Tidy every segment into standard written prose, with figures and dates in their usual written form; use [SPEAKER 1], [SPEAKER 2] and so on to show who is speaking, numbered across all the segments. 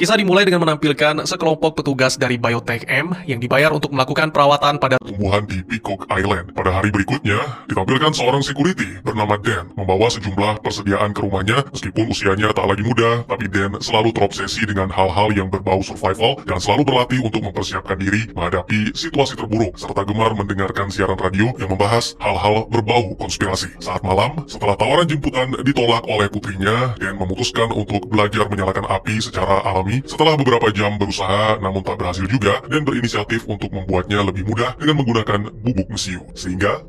[SPEAKER 1] Kisah dimulai dengan menampilkan sekelompok petugas dari Biotech M yang dibayar untuk melakukan perawatan pada
[SPEAKER 2] tumbuhan di Peacock Island. Pada hari berikutnya, ditampilkan seorang security bernama Dan membawa sejumlah persediaan ke rumahnya. Meskipun usianya tak lagi muda, tapi Dan selalu terobsesi dengan hal-hal yang berbau survival dan selalu berlatih untuk mempersiapkan diri menghadapi situasi terburuk, serta gemar mendengarkan siaran radio yang membahas hal-hal berbau konspirasi. Saat malam, setelah tawaran jemputan ditolak oleh putrinya, Dan memutuskan untuk belajar menyalakan api secara alami. Setelah beberapa jam berusaha namun tak berhasil juga, Dan berinisiatif untuk membuatnya lebih mudah dengan menggunakan bubuk mesiu. Sehingga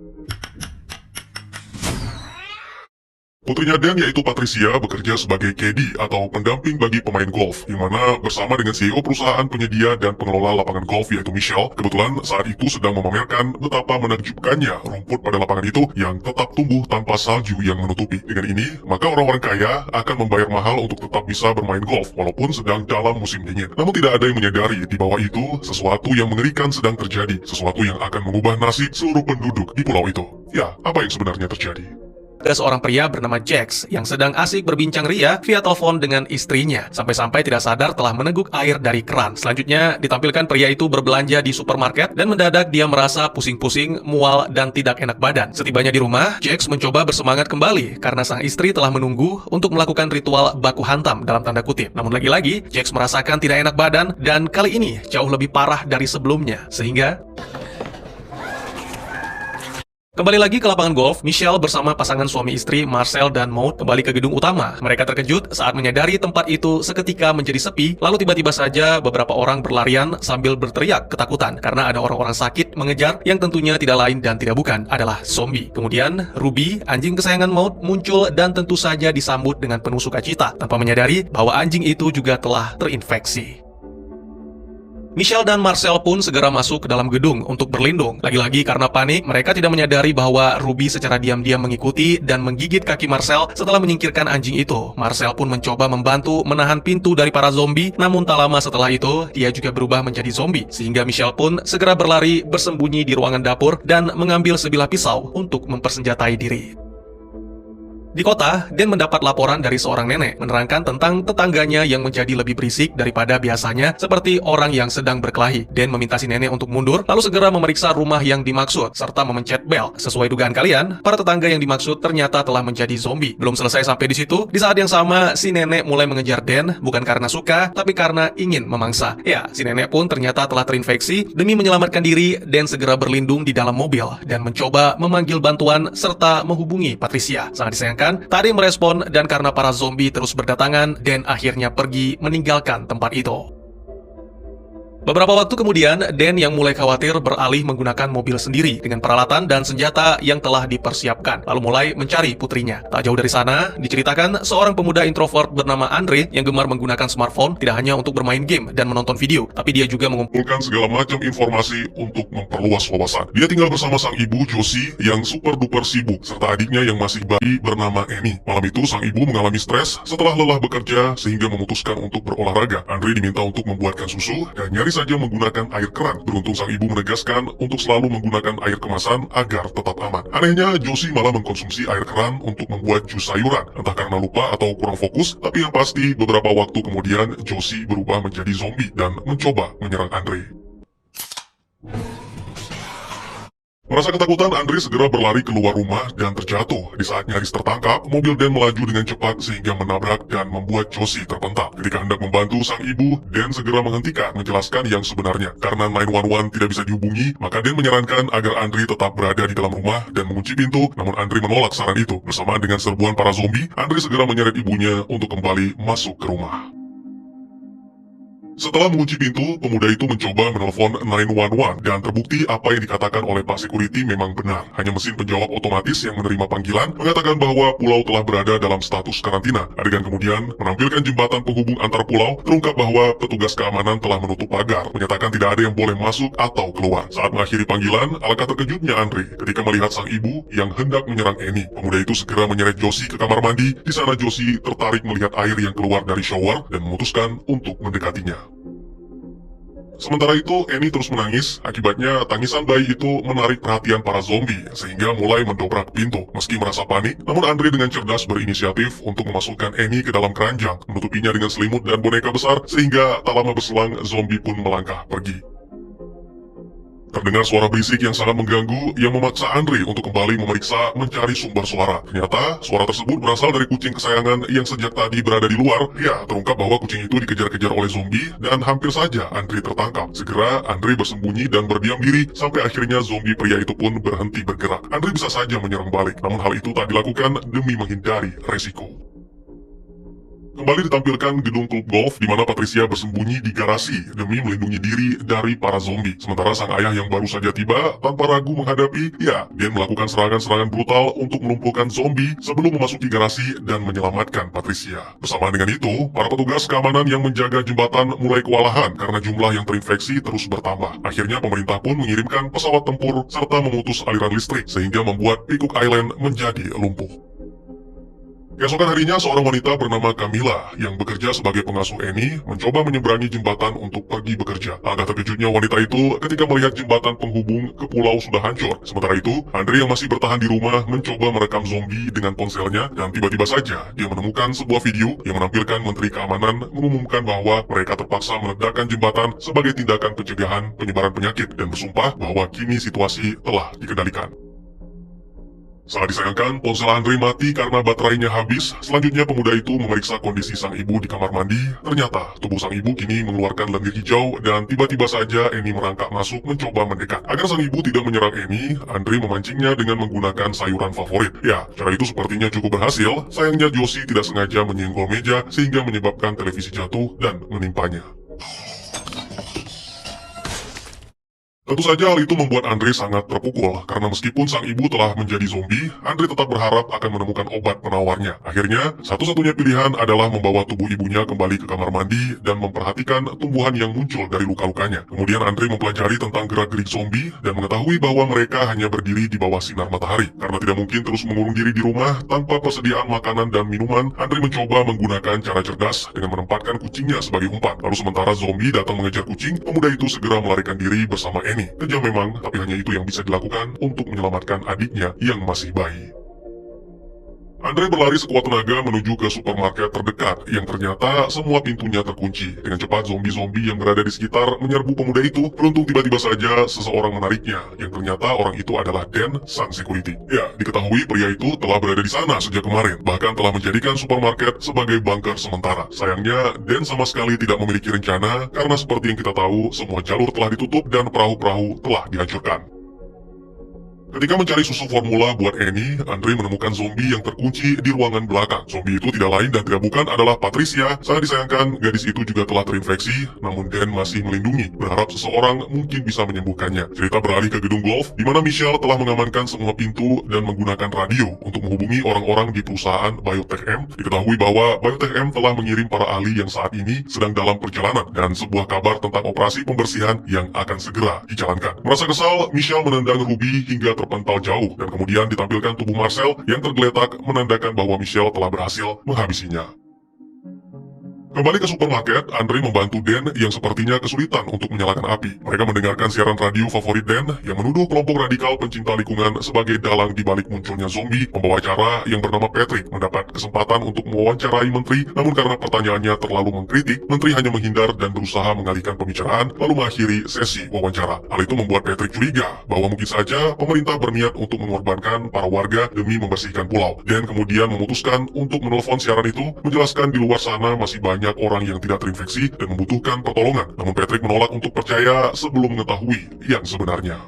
[SPEAKER 2] putrinya Dan, yaitu Patricia, bekerja sebagai caddy atau pendamping bagi pemain golf, di mana bersama dengan CEO perusahaan penyedia dan pengelola lapangan golf, yaitu Michelle, kebetulan saat itu sedang memamerkan betapa menakjubkannya rumput pada lapangan itu yang tetap tumbuh tanpa salju yang menutupi. Dengan ini, maka orang-orang kaya akan membayar mahal untuk tetap bisa bermain golf walaupun sedang dalam musim dingin. Namun tidak ada yang menyadari di bawah itu sesuatu yang mengerikan sedang terjadi, sesuatu yang akan mengubah nasib seluruh penduduk di pulau itu. Ya, apa yang sebenarnya terjadi?
[SPEAKER 1] ada seorang pria bernama Jax yang sedang asik berbincang ria via telepon dengan istrinya. Sampai-sampai tidak sadar telah meneguk air dari keran. Selanjutnya ditampilkan pria itu berbelanja di supermarket dan mendadak dia merasa pusing-pusing, mual, dan tidak enak badan. Setibanya di rumah, Jax mencoba bersemangat kembali karena sang istri telah menunggu untuk melakukan ritual baku hantam dalam tanda kutip. Namun lagi-lagi, Jax merasakan tidak enak badan dan kali ini jauh lebih parah dari sebelumnya. Sehingga kembali lagi ke lapangan golf, Michelle bersama pasangan suami istri Marcel dan Maud kembali ke gedung utama. Mereka terkejut saat menyadari tempat itu seketika menjadi sepi, lalu tiba-tiba saja beberapa orang berlarian sambil berteriak ketakutan karena ada orang-orang sakit mengejar yang tentunya tidak lain dan tidak bukan adalah zombie. Kemudian Ruby, anjing kesayangan Maud, muncul dan tentu saja disambut dengan penuh sukacita tanpa menyadari bahwa anjing itu juga telah terinfeksi. Michelle dan Marcel pun segera masuk ke dalam gedung untuk berlindung. Lagi-lagi karena panik, mereka tidak menyadari bahwa Ruby secara diam-diam mengikuti dan menggigit kaki Marcel setelah menyingkirkan anjing itu. Marcel pun mencoba membantu menahan pintu dari para zombie, namun tak lama setelah itu, dia juga berubah menjadi zombie. Sehingga Michelle pun segera berlari bersembunyi di ruangan dapur dan mengambil sebilah pisau untuk mempersenjatai diri. Di kota, Dan mendapat laporan dari seorang nenek menerangkan tentang tetangganya yang menjadi lebih berisik daripada biasanya seperti orang yang sedang berkelahi. Dan meminta si nenek untuk mundur, lalu segera memeriksa rumah yang dimaksud, serta memencet bel. Sesuai dugaan kalian, para tetangga yang dimaksud ternyata telah menjadi zombie. Belum selesai sampai di situ, di saat yang sama, si nenek mulai mengejar Dan, bukan karena suka, tapi karena ingin memangsa. Ya, si nenek pun ternyata telah terinfeksi. Demi menyelamatkan diri, Dan segera berlindung di dalam mobil, dan mencoba memanggil bantuan, serta menghubungi Patricia. Sangat disayangkan, tak ada yang merespon, dan karena para zombie terus berdatangan, Dan akhirnya pergi meninggalkan tempat itu. Beberapa waktu kemudian, Dan yang mulai khawatir beralih menggunakan mobil sendiri dengan peralatan dan senjata yang telah dipersiapkan, lalu mulai mencari putrinya. Tak jauh dari sana, diceritakan seorang pemuda introvert bernama Andre yang gemar menggunakan smartphone tidak hanya untuk bermain game dan menonton video, tapi dia juga mengumpulkan
[SPEAKER 2] segala macam informasi untuk memperluas wawasan. Dia tinggal bersama sang ibu Josie yang super duper sibuk, serta adiknya yang masih bayi bernama Annie. Malam itu sang ibu mengalami stres setelah lelah bekerja sehingga memutuskan untuk berolahraga. Andre diminta untuk membuatkan susu dan nyaris saja menggunakan air keran. Beruntung sang ibu menegaskan untuk selalu menggunakan air kemasan agar tetap aman. Anehnya, Josie malah mengkonsumsi air keran untuk membuat jus sayuran. Entah karena lupa atau kurang fokus, tapi yang pasti beberapa waktu kemudian Josie berubah menjadi zombie dan mencoba menyerang Andre. Merasa ketakutan, Andre segera berlari keluar rumah dan terjatuh. Di saat nyaris tertangkap, mobil Dan melaju dengan cepat sehingga menabrak dan membuat Josie terpental. Ketika hendak membantu sang ibu, Dan segera menghentikan menjelaskan yang sebenarnya. Karena 911 tidak bisa dihubungi, maka Dan menyarankan agar Andre tetap berada di dalam rumah dan mengunci pintu. Namun Andre menolak saran itu. Bersamaan dengan serbuan para zombie, Andre segera menyeret ibunya untuk kembali masuk ke rumah. Setelah mengunci pintu, pemuda itu mencoba menelpon 911 dan terbukti apa yang dikatakan oleh Pak Security memang benar. Hanya mesin penjawab otomatis yang menerima panggilan mengatakan bahwa pulau telah berada dalam status karantina. Adegan kemudian menampilkan jembatan penghubung antar pulau, terungkap bahwa petugas keamanan telah menutup pagar, menyatakan tidak ada yang boleh masuk atau keluar. Saat mengakhiri panggilan, alangkah terkejutnya Andre ketika melihat sang ibu yang hendak menyerang Annie. Pemuda itu segera menyeret Josie ke kamar mandi. Di sana Josie tertarik melihat air yang keluar dari shower dan memutuskan untuk mendekatinya. Sementara itu, Annie terus menangis, akibatnya tangisan bayi itu menarik perhatian para zombie, sehingga mulai mendobrak pintu. Meski merasa panik, namun Andre dengan cerdas berinisiatif untuk memasukkan Annie ke dalam keranjang, menutupinya dengan selimut dan boneka besar, sehingga tak lama berselang zombie pun melangkah pergi. Terdengar suara berisik yang sangat mengganggu yang memaksa Andre untuk kembali memeriksa mencari sumber suara. Ternyata, suara tersebut berasal dari kucing kesayangan yang sejak tadi berada di luar. Ya, terungkap bahwa kucing itu dikejar-kejar oleh zombie dan hampir saja Andre tertangkap. Segera, Andre bersembunyi dan berdiam diri sampai akhirnya zombie pria itu pun berhenti bergerak. Andre bisa saja menyerang balik, namun hal itu tak dilakukan demi menghindari resiko. Kembali ditampilkan gedung klub golf di mana Patricia bersembunyi di garasi demi melindungi diri dari para zombie. Sementara sang ayah yang baru saja tiba tanpa ragu menghadapi, dia melakukan serangan-serangan brutal untuk melumpuhkan zombie sebelum memasuki garasi dan menyelamatkan Patricia. Bersamaan dengan itu, para petugas keamanan yang menjaga jembatan mulai kewalahan karena jumlah yang terinfeksi terus bertambah. Akhirnya pemerintah pun mengirimkan pesawat tempur serta memutus aliran listrik sehingga membuat Peacock Island menjadi lumpuh. Keesokan harinya, seorang wanita bernama Camilla yang bekerja sebagai pengasuh Annie mencoba menyeberangi jembatan untuk pergi bekerja. Agak terkejutnya wanita itu ketika melihat jembatan penghubung ke pulau sudah hancur. Sementara itu, Andre yang masih bertahan di rumah mencoba merekam zombie dengan ponselnya dan tiba-tiba saja dia menemukan sebuah video yang menampilkan Menteri Keamanan mengumumkan bahwa mereka terpaksa meledakkan jembatan sebagai tindakan pencegahan penyebaran penyakit dan bersumpah bahwa kini situasi telah dikendalikan. Sangat disayangkan, ponsel Andre mati karena baterainya habis. Selanjutnya pemuda itu memeriksa kondisi sang ibu di kamar mandi. Ternyata, tubuh sang ibu kini mengeluarkan lendir hijau dan tiba-tiba saja Annie merangkak masuk mencoba mendekat. Agar sang ibu tidak menyerang Annie, Andre memancingnya dengan menggunakan sayuran favorit. Ya, cara itu sepertinya cukup berhasil. Sayangnya Josie tidak sengaja menyenggol meja sehingga menyebabkan televisi jatuh dan menimpanya. Tentu saja hal itu membuat Andre sangat terpukul, karena meskipun sang ibu telah menjadi zombie, Andre tetap berharap akan menemukan obat penawarnya. Akhirnya, satu-satunya pilihan adalah membawa tubuh ibunya kembali ke kamar mandi dan memperhatikan tumbuhan yang muncul dari luka-lukanya. Kemudian Andre mempelajari tentang gerak-gerik zombie dan mengetahui bahwa mereka hanya berdiri di bawah sinar matahari. Karena tidak mungkin terus mengurung diri di rumah tanpa persediaan makanan dan minuman, Andre mencoba menggunakan cara cerdas dengan menempatkan kucingnya sebagai umpan. Lalu sementara zombie datang mengejar kucing, pemuda itu segera melarikan diri bersama Annie. Kejam memang, tapi hanya itu yang bisa dilakukan untuk menyelamatkan adiknya yang masih bayi. Andre berlari sekuat tenaga menuju ke supermarket terdekat yang ternyata semua pintunya terkunci. Dengan cepat zombie-zombie yang berada di sekitar menyerbu pemuda itu. Beruntung tiba-tiba saja seseorang menariknya, yang ternyata orang itu adalah Dan, sang security. Ya, diketahui pria itu telah berada di sana sejak kemarin, bahkan telah menjadikan supermarket sebagai bunker sementara. Sayangnya, Dan sama sekali tidak memiliki rencana karena seperti yang kita tahu, semua jalur telah ditutup dan perahu-perahu telah dihancurkan. Ketika mencari susu formula buat Annie, Andre menemukan zombie yang terkunci di ruangan belakang. Zombie itu tidak lain dan tidak bukan adalah Patricia. Sangat disayangkan, gadis itu juga telah terinfeksi, namun Dan masih melindungi, berharap seseorang mungkin bisa menyembuhkannya. Cerita beralih ke gedung golf, di mana Michelle telah mengamankan semua pintu dan menggunakan radio untuk menghubungi orang-orang di perusahaan Biotech M. Diketahui bahwa Biotech M telah mengirim para ahli yang saat ini sedang dalam perjalanan dan sebuah kabar tentang operasi pembersihan yang akan segera dijalankan. Merasa kesal, Michelle menendang Ruby hingga terpental jauh dan kemudian ditampilkan tubuh Marcel yang tergeletak menandakan bahwa Michelle telah berhasil menghabisinya. Kembali ke supermarket, Andre membantu Dan yang sepertinya kesulitan untuk menyalakan api. Mereka mendengarkan siaran radio favorit Dan yang menuduh kelompok radikal pencinta lingkungan sebagai dalang di balik munculnya zombie. Pembawa acara yang bernama Patrick mendapat kesempatan untuk mewawancarai menteri, namun karena pertanyaannya terlalu mengkritik, menteri hanya menghindar dan berusaha mengalihkan pembicaraan lalu mengakhiri sesi wawancara. Hal itu membuat Patrick curiga bahwa mungkin saja pemerintah berniat untuk mengorbankan para warga demi membersihkan pulau. Dan kemudian memutuskan untuk menelpon siaran itu, menjelaskan di luar sana masih banyak orang yang tidak terinfeksi dan membutuhkan pertolongan. Namun Patrick menolak untuk percaya sebelum mengetahui yang sebenarnya.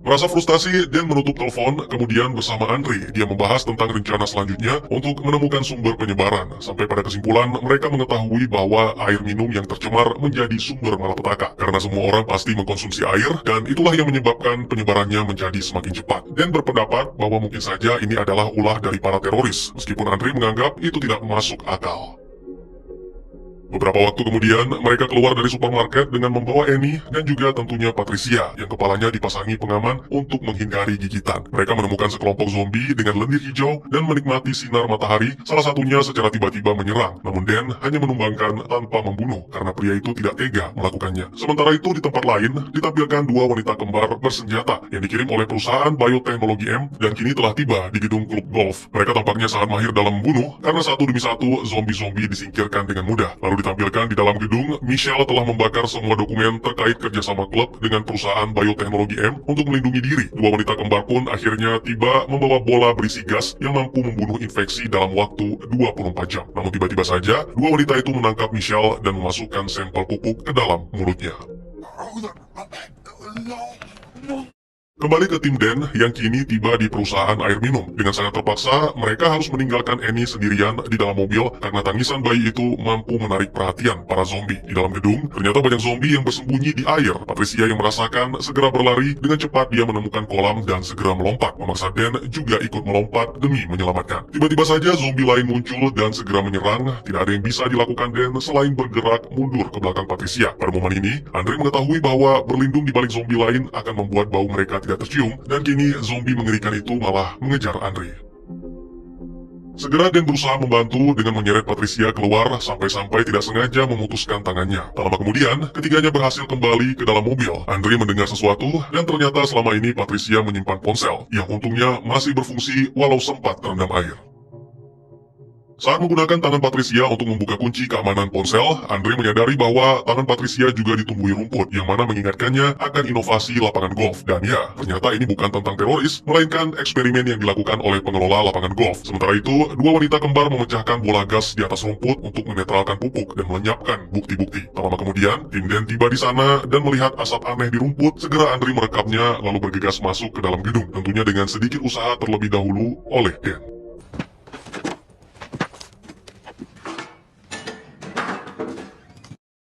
[SPEAKER 2] Merasa frustasi, Dan menutup telepon, kemudian bersama Andre, dia membahas tentang rencana selanjutnya untuk menemukan sumber penyebaran. Sampai pada kesimpulan, mereka mengetahui bahwa air minum yang tercemar menjadi sumber malapetaka. Karena semua orang pasti mengkonsumsi air, dan itulah yang menyebabkan penyebarannya menjadi semakin cepat. Dan berpendapat bahwa mungkin saja ini adalah ulah dari para teroris, meskipun Andre menganggap itu tidak masuk akal. Beberapa waktu kemudian, mereka keluar dari supermarket dengan membawa Annie dan juga tentunya Patricia yang kepalanya dipasangi pengaman untuk menghindari gigitan. Mereka menemukan sekelompok zombie dengan lendir hijau dan menikmati sinar matahari, salah satunya secara tiba-tiba menyerang. Namun Dan hanya menumbangkan tanpa membunuh karena pria itu tidak tega melakukannya. Sementara itu di tempat lain, ditampilkan dua wanita kembar bersenjata yang dikirim oleh perusahaan bioteknologi M dan kini telah tiba di gedung klub golf. Mereka tampaknya sangat mahir dalam membunuh karena satu demi satu zombie-zombie disingkirkan dengan mudah. Lalu ditampilkan di dalam gedung, Michelle telah membakar semua dokumen terkait kerjasama klub dengan perusahaan bioteknologi M untuk melindungi diri. Dua wanita kembar pun akhirnya tiba membawa bola berisi gas yang mampu membunuh infeksi dalam waktu 24 jam. Namun tiba-tiba saja, dua wanita itu menangkap Michelle dan memasukkan sampel pupuk ke dalam mulutnya. Kembali ke tim Dan yang kini tiba di perusahaan air minum. Dengan sangat terpaksa, mereka harus meninggalkan Annie sendirian di dalam mobil karena tangisan bayi itu mampu menarik perhatian para zombie. Di dalam gedung, ternyata banyak zombie yang bersembunyi di air. Patricia yang merasakan segera berlari, dengan cepat dia menemukan kolam dan segera melompat. Memaksa Dan juga ikut melompat demi menyelamatkan. Tiba-tiba saja zombie lain muncul dan segera menyerang. Tidak ada yang bisa dilakukan Dan selain bergerak mundur ke belakang Patricia. Pada momen ini, Andre mengetahui bahwa berlindung di balik zombie lain akan membuat bau mereka tidak tercium, dan kini zombie mengerikan itu malah mengejar Andre. Segera Dan berusaha membantu dengan menyeret Patricia keluar sampai-sampai tidak sengaja memutuskan tangannya. Tak lama kemudian, ketiganya berhasil kembali ke dalam mobil. Andre mendengar sesuatu dan ternyata selama ini Patricia menyimpan ponsel yang untungnya masih berfungsi walau sempat terendam air. Saat menggunakan tangan Patricia untuk membuka kunci keamanan ponsel, Andre menyadari bahwa tangan Patricia juga ditumbuhi rumput yang mana mengingatkannya akan inovasi lapangan golf. Dan ya, ternyata ini bukan tentang teroris, melainkan eksperimen yang dilakukan oleh pengelola lapangan golf. Sementara itu, dua wanita kembar memecahkan bola gas di atas rumput untuk menetralkan pupuk dan melenyapkan bukti-bukti. Tak lama kemudian, tim Dan tiba di sana dan melihat asap aneh di rumput. Segera Andre merekamnya lalu bergegas masuk ke dalam gedung, tentunya dengan sedikit usaha terlebih dahulu oleh Dan.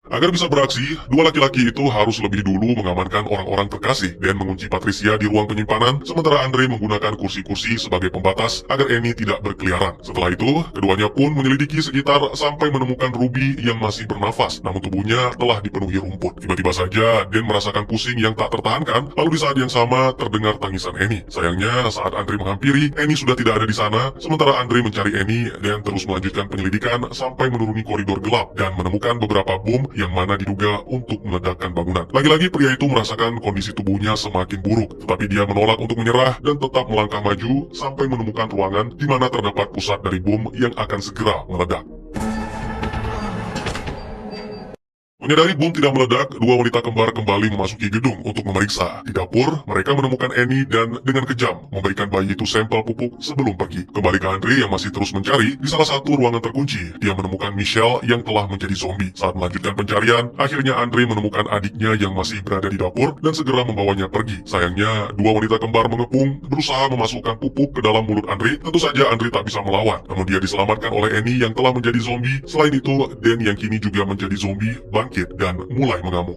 [SPEAKER 2] Agar bisa beraksi, dua laki-laki itu harus lebih dulu mengamankan orang-orang terkasih dan mengunci Patricia di ruang penyimpanan, sementara Andre menggunakan kursi-kursi sebagai pembatas agar Annie tidak berkeliaran. Setelah itu, keduanya pun menyelidiki sekitar sampai menemukan Ruby yang masih bernafas, namun tubuhnya telah dipenuhi rumput. Tiba-tiba saja, Dan merasakan pusing yang tak tertahankan, lalu di saat yang sama terdengar tangisan Annie. Sayangnya, saat Andre menghampiri, Annie sudah tidak ada di sana, sementara Andre mencari Annie dan terus melanjutkan penyelidikan sampai menuruni koridor gelap dan menemukan beberapa bom yang mana diduga untuk meledakkan bangunan. Lagi-lagi pria itu merasakan kondisi tubuhnya semakin buruk, tetapi dia menolak untuk menyerah dan tetap melangkah maju sampai menemukan ruangan di mana terdapat pusat dari bom yang akan segera meledak. Menyadari bom tidak meledak, dua wanita kembar kembali memasuki gedung untuk memeriksa. Di dapur, mereka menemukan Annie dan dengan kejam memberikan bayi itu sampel pupuk sebelum pergi. Kembali ke Andre yang masih terus mencari, di salah satu ruangan terkunci, dia menemukan Michelle yang telah menjadi zombie. Saat melanjutkan pencarian, akhirnya Andre menemukan adiknya yang masih berada di dapur dan segera membawanya pergi. Sayangnya, dua wanita kembar mengepung, berusaha memasukkan pupuk ke dalam mulut Andre. Tentu saja Andre tak bisa melawan, namun dia diselamatkan oleh Annie yang telah menjadi zombie. Selain itu, Dan yang kini juga menjadi zombie bangkit dan mulai mengamuk.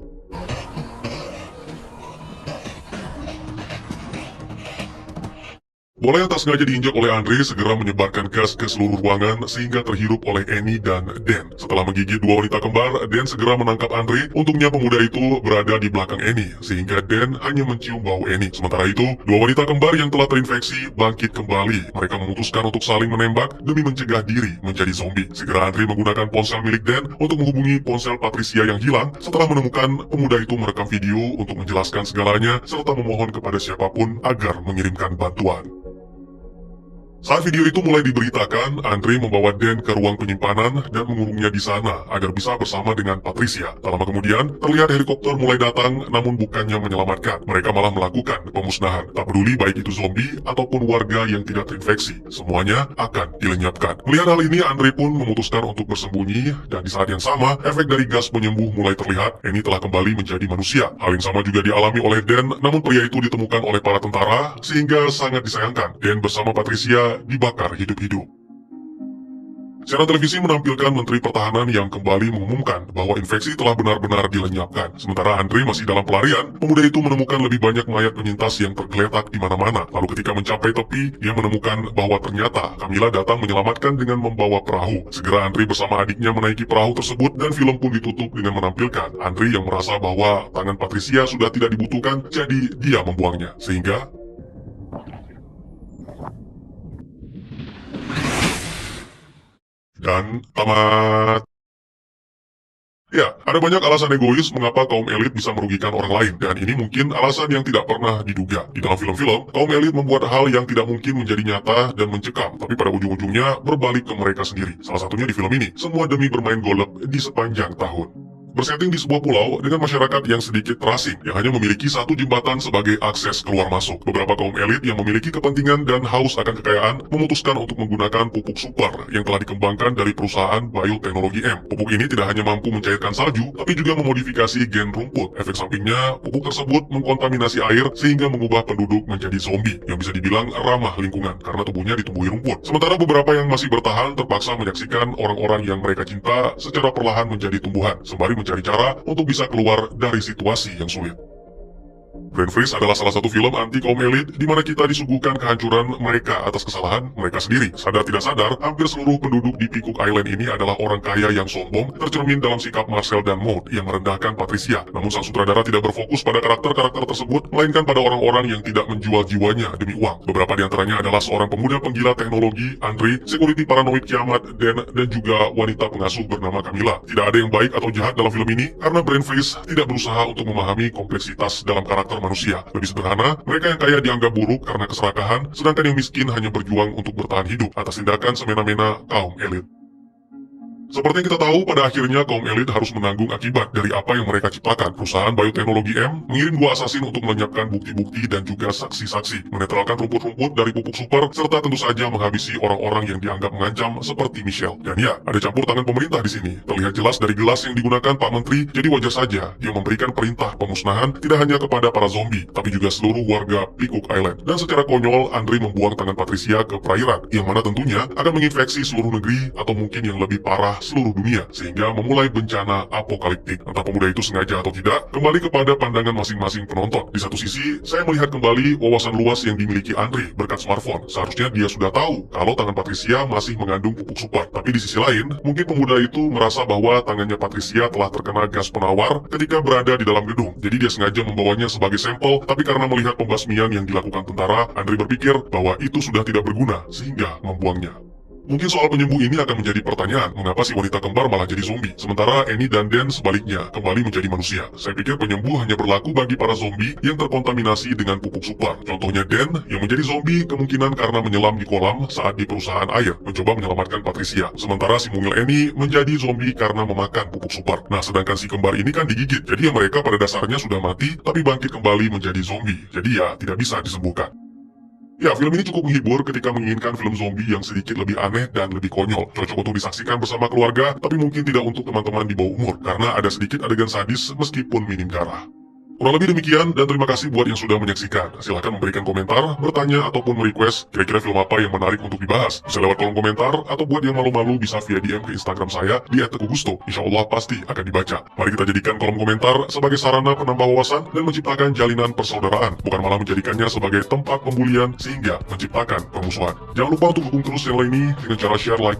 [SPEAKER 2] Bola yang tak sengaja diinjak oleh Andre segera menyebarkan gas ke seluruh ruangan sehingga terhirup oleh Annie dan Dan. Setelah menggigit dua wanita kembar, Dan segera menangkap Andre. Untungnya pemuda itu berada di belakang Annie, sehingga Dan hanya mencium bau Annie. Sementara itu, dua wanita kembar yang telah terinfeksi bangkit kembali. Mereka memutuskan untuk saling menembak demi mencegah diri menjadi zombie. Segera Andre menggunakan ponsel milik Dan untuk menghubungi ponsel Patricia yang hilang. Setelah menemukan, pemuda itu merekam video untuk menjelaskan segalanya serta memohon kepada siapapun agar mengirimkan bantuan. Saat video itu mulai diberitakan, Andre membawa Dan ke ruang penyimpanan dan mengurungnya di sana agar bisa bersama dengan Patricia. Tak lama kemudian, terlihat helikopter mulai datang namun bukannya menyelamatkan. Mereka malah melakukan pemusnahan. Tak peduli baik itu zombie ataupun warga yang tidak terinfeksi, semuanya akan dilenyapkan. Melihat hal ini, Andre pun memutuskan untuk bersembunyi dan di saat yang sama, efek dari gas penyembuh mulai terlihat. Annie telah kembali menjadi manusia. Hal yang sama juga dialami oleh Dan, namun pria itu ditemukan oleh para tentara sehingga sangat disayangkan. Dan bersama Patricia dibakar hidup-hidup. Siaran televisi menampilkan Menteri Pertahanan yang kembali mengumumkan bahwa infeksi telah benar-benar dilenyapkan. Sementara Andre masih dalam pelarian, pemuda itu menemukan lebih banyak mayat penyintas yang tergeletak di mana-mana. Lalu ketika mencapai tepi, dia menemukan bahwa ternyata Camilla datang menyelamatkan dengan membawa perahu. Segera Andre bersama adiknya menaiki perahu tersebut dan film pun ditutup dengan menampilkan Andre yang merasa bahwa tangan Patricia sudah tidak dibutuhkan, jadi dia membuangnya. Sehingga dan tamat. Ya, ada banyak alasan egois mengapa kaum elit bisa merugikan orang lain, dan ini mungkin alasan yang tidak pernah diduga. Di dalam film-film, kaum elit membuat hal yang tidak mungkin menjadi nyata dan mencekam, tapi pada ujung-ujungnya berbalik ke mereka sendiri. Salah satunya di film ini, semua demi bermain golf di sepanjang tahun. Bersetting di sebuah pulau dengan masyarakat yang sedikit terasing, yang hanya memiliki satu jembatan sebagai akses keluar masuk. Beberapa kaum elit yang memiliki kepentingan dan haus akan kekayaan memutuskan untuk menggunakan pupuk super yang telah dikembangkan dari perusahaan Bioteknologi M. Pupuk ini tidak hanya mampu mencairkan salju, tapi juga memodifikasi gen rumput. Efek sampingnya, pupuk tersebut mengkontaminasi air sehingga mengubah penduduk menjadi zombie, yang bisa dibilang ramah lingkungan karena tubuhnya ditumbuhi rumput. Sementara beberapa yang masih bertahan terpaksa menyaksikan orang-orang yang mereka cinta secara perlahan menjadi tumbuhan, sembari mencari cara untuk bisa keluar dari situasi yang sulit. Brain Freeze adalah salah satu film anti kaum elit di mana kita disuguhkan kehancuran mereka atas kesalahan mereka sendiri. Sadar tidak sadar, hampir seluruh penduduk di Peacock Island ini adalah orang kaya yang sombong, tercermin dalam sikap Marcel dan Maud yang merendahkan Patricia. Namun sang sutradara tidak berfokus pada karakter-karakter tersebut, melainkan pada orang-orang yang tidak menjual jiwanya demi uang. Beberapa di antaranya adalah seorang pemuda penggila teknologi, Andre, security paranoid kiamat, Dan, dan juga wanita pengasuh bernama Camilla. Tidak ada yang baik atau jahat dalam film ini, karena Brain Freeze tidak berusaha untuk memahami kompleksitas dalam karakter manusia. Lebih sederhana, mereka yang kaya dianggap buruk karena keserakahan, sedangkan yang miskin hanya berjuang untuk bertahan hidup atas tindakan semena-mena kaum elit. Seperti yang kita tahu, pada akhirnya kaum elit harus menanggung akibat dari apa yang mereka ciptakan. Perusahaan Bioteknologi M mengirim 2 assassin untuk melenyapkan bukti-bukti dan juga saksi-saksi, menetralkan rumput-rumput dari pupuk super, serta tentu saja menghabisi orang-orang yang dianggap mengancam seperti Michelle. Dan ya, ada campur tangan pemerintah di sini. Terlihat jelas dari gelas yang digunakan Pak Menteri, jadi wajar saja dia memberikan perintah pemusnahan tidak hanya kepada para zombie, tapi juga seluruh warga Peacock Island. Dan secara konyol, Andre membuang tangan Patricia ke perairan, yang mana tentunya akan menginfeksi seluruh negeri atau mungkin yang lebih parah seluruh dunia, sehingga memulai bencana apokaliptik. Entah pemuda itu sengaja atau tidak, kembali kepada pandangan masing-masing penonton. Di satu sisi, saya melihat kembali wawasan luas yang dimiliki Andre berkat smartphone. Seharusnya dia sudah tahu kalau tangan Patricia masih mengandung pupuk super. Tapi di sisi lain, mungkin pemuda itu merasa bahwa tangannya Patricia telah terkena gas penawar ketika berada di dalam gedung. Jadi dia sengaja membawanya sebagai sampel, tapi karena melihat pembasmian yang dilakukan tentara, Andre berpikir bahwa itu sudah tidak berguna, sehingga membuangnya. Mungkin soal penyembuh ini akan menjadi pertanyaan, mengapa si wanita kembar malah jadi zombie, sementara Annie dan Dan sebaliknya kembali menjadi manusia. Saya pikir penyembuh hanya berlaku bagi para zombie yang terkontaminasi dengan pupuk super. Contohnya Dan yang menjadi zombie kemungkinan karena menyelam di kolam saat di perusahaan air, mencoba menyelamatkan Patricia. Sementara si mungil Annie menjadi zombie karena memakan pupuk super. Nah, sedangkan si kembar ini kan digigit, jadi ya mereka pada dasarnya sudah mati, tapi bangkit kembali menjadi zombie. Jadi ya, tidak bisa disembuhkan. Ya, film ini cukup menghibur ketika menginginkan film zombie yang sedikit lebih aneh dan lebih konyol. Cocok untuk disaksikan bersama keluarga, tapi mungkin tidak untuk teman-teman di bawah umur, karena ada sedikit adegan sadis meskipun minim darah. Kurang lebih demikian, dan terima kasih buat yang sudah menyaksikan. Silahkan memberikan komentar, bertanya, ataupun merequest kira-kira film apa yang menarik untuk dibahas. Bisa lewat kolom komentar, atau buat yang malu-malu bisa via DM ke Instagram saya di @tegugusto. Insya Allah pasti akan dibaca. Mari kita jadikan kolom komentar sebagai sarana penambah wawasan dan menciptakan jalinan persaudaraan, bukan malah menjadikannya sebagai tempat pembulian sehingga menciptakan permusuhan. Jangan lupa untuk dukung terus channel ini dengan cara share, like,